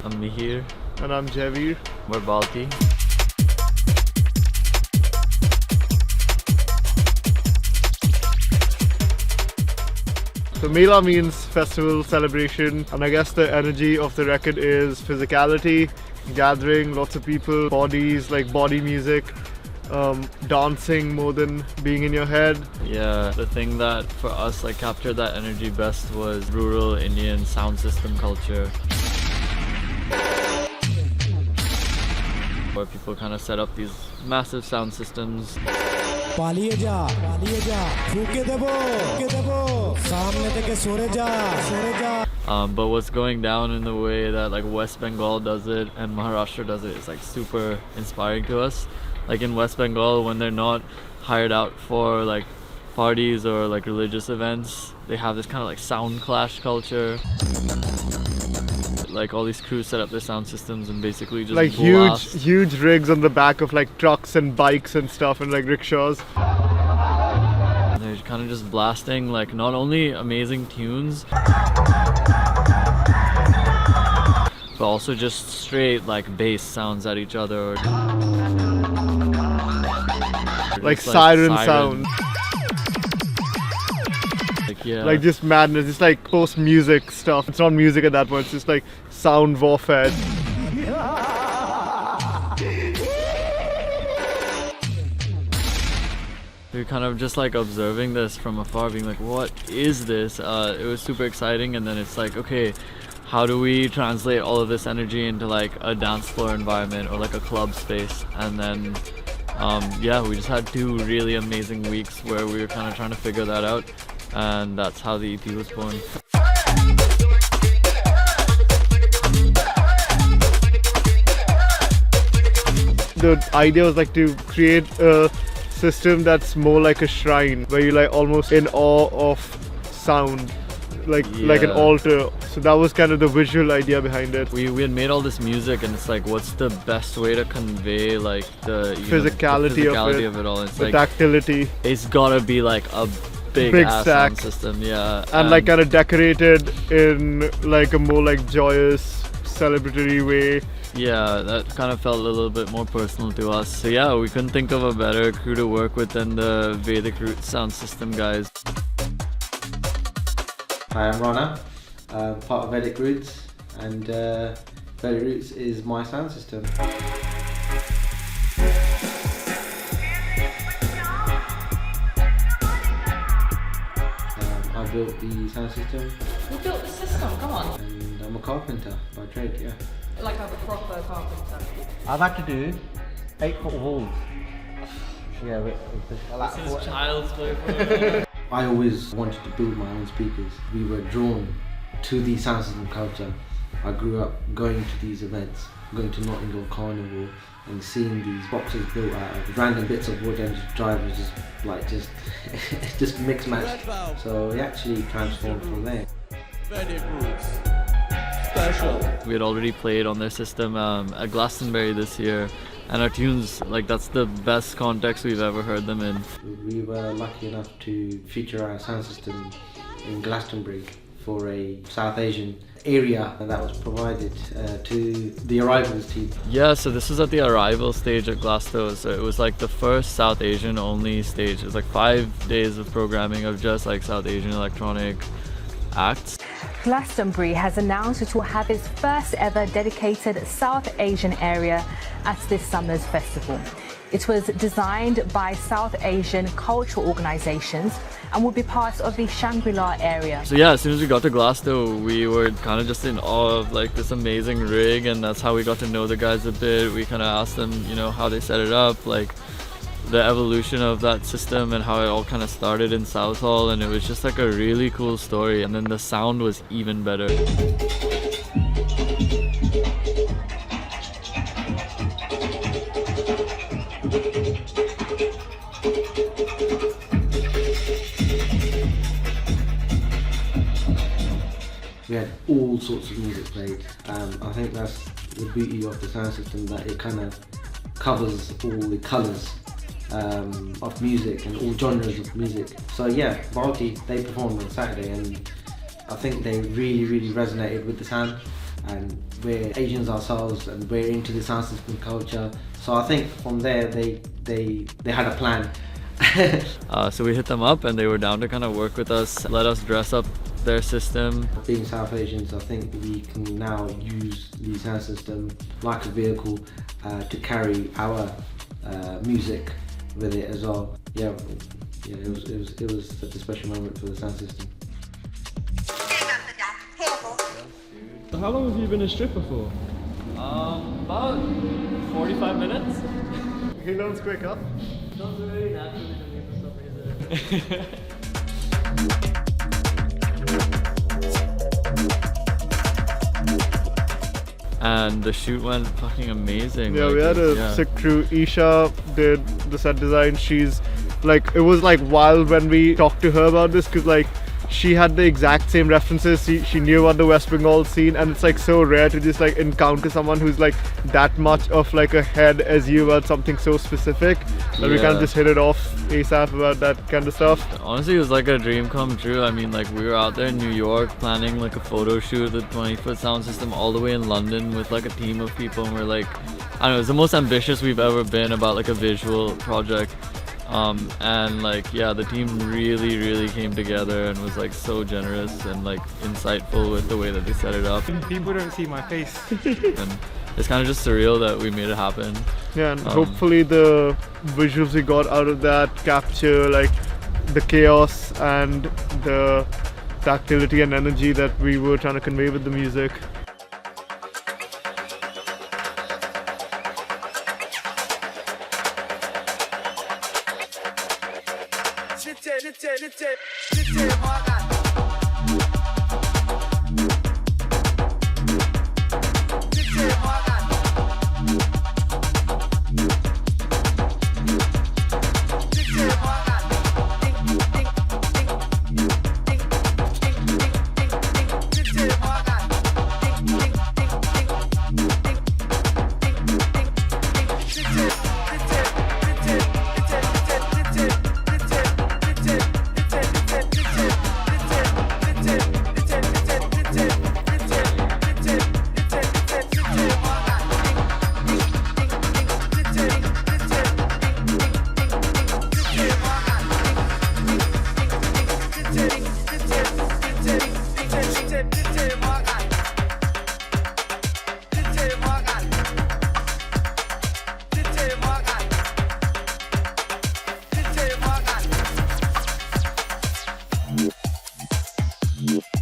I'm Mihir. And I'm Javir. We're Baalti. So Mela means festival, celebration, and I guess the energy of the record is physicality, gathering, lots of people, bodies, like body music, dancing more than being in your head. Yeah, the thing that for us like captured that energy best was rural Indian sound system culture, where people kind of set up these massive sound systems. But what's going down in the way that like West Bengal does it and Maharashtra does it is like super inspiring to us. Like in West Bengal, when they're not hired out for like parties or like religious events, they have this kind of like sound clash culture. Like all these crews set up their sound systems and basically just like blast. huge rigs on the back of like trucks and bikes and stuff and like rickshaws. And they're kind of just blasting like not only amazing tunes, but also just straight like bass sounds at each other. Like siren sound. Yeah. Like just madness. It's like post music stuff. It's not music at that point, it's just like sound warfare. We were kind of just like observing this from afar, being like, what is this? It was super exciting, and then it's like, okay, how do we translate all of this energy into like a dance floor environment or like a club space? And then yeah, we just had 2 really amazing weeks where we were kind of trying to figure that out, and that's how the EP was born. The idea was like to create a system that's more like a shrine, where you're like almost in awe of sound, like an altar. So that was kind of the visual idea behind it. We had made all this music, and it's like, what's the best way to convey like the physicality of it all? It's the like tactility. It's gotta be like a big ass stack sound system, yeah. And like kind of decorated in like a more like joyous, celebratory way. Yeah, that kind of felt a little bit more personal to us. So yeah, we couldn't think of a better crew to work with than the Vedic Roots sound system guys. Hi, I'm Rana, part of Vedic Roots, and Vedic Roots is my sound system. I built the sound system. You built the system, come on. And I'm a carpenter by trade, yeah. Like a proper carpenter. I've had to do 8-foot walls. Yeah, This is child's play. I always wanted to build my own speakers. We were drawn to the sound system culture. I grew up going to these events, going to Nottingham Carnival and seeing these boxes built out of random bits of wood and drivers just mix matched. So it actually transformed from there. We had already played on their system at Glastonbury this year, and our tunes, like that's the best context we've ever heard them in. We were lucky enough to feature our sound system in Glastonbury for a South Asian area, and that was provided to the Arrivals team. Yeah, so this was at the Arrival stage at Glasgow, so it was like the first South Asian only stage. It was like 5 days of programming of just like South Asian electronic acts. Glastonbury has announced it will have its first ever dedicated South Asian area at this summer's festival. It was designed by South Asian cultural organizations and will be part of the Shangri-La area. So yeah, as soon as we got to Glasgow, we were kind of just in awe of like this amazing rig, and that's how we got to know the guys a bit. We kind of asked them, you know, how they set it up, like the evolution of that system and how it all kind of started in Southall, and it was just like a really cool story, and then the sound was even better. We had all sorts of music played. I think that's the beauty of the sound system, that it kind of covers all the colours of music and all genres of music. So yeah, Baalti, they performed on Saturday, and I think they really resonated with the sound. and we're Asians ourselves, and we're into the sound system culture. So I think from there they had a plan. So we hit them up and they were down to kind of work with us, let us dress up their system. Being South Asians, I think we can now use the sound system like a vehicle to carry our music with it as well. Yeah, it was such a special moment for the sound system. So how long have you been a stripper for? About 45 minutes. He learns quick, huh? Sounds very naturally to me for some reason. And the shoot went fucking amazing. Yeah, like, we had a sick crew. Esha did the set design. She's like, it was like wild when we talked to her about this, because like she had the exact same references. She knew about the West Bengal scene, and it's like so rare to just like encounter someone who's like that much of like a head as you about something so specific that we kind of just hit it off ASAP about that kind of stuff. Honestly, it was like a dream come true. I mean, like, we were out there in New York planning like a photo shoot with the 20-foot sound system all the way in London with like a team of people, and we're like, I don't know, it's the most ambitious we've ever been about like a visual project. And like, yeah, the team really came together and was like so generous and like insightful with the way that they set it up. People don't see my face. And it's kind of just surreal that we made it happen. Yeah, and hopefully the visuals we got out of that capture like the chaos and the tactility and energy that we were trying to convey with the music. Yeah.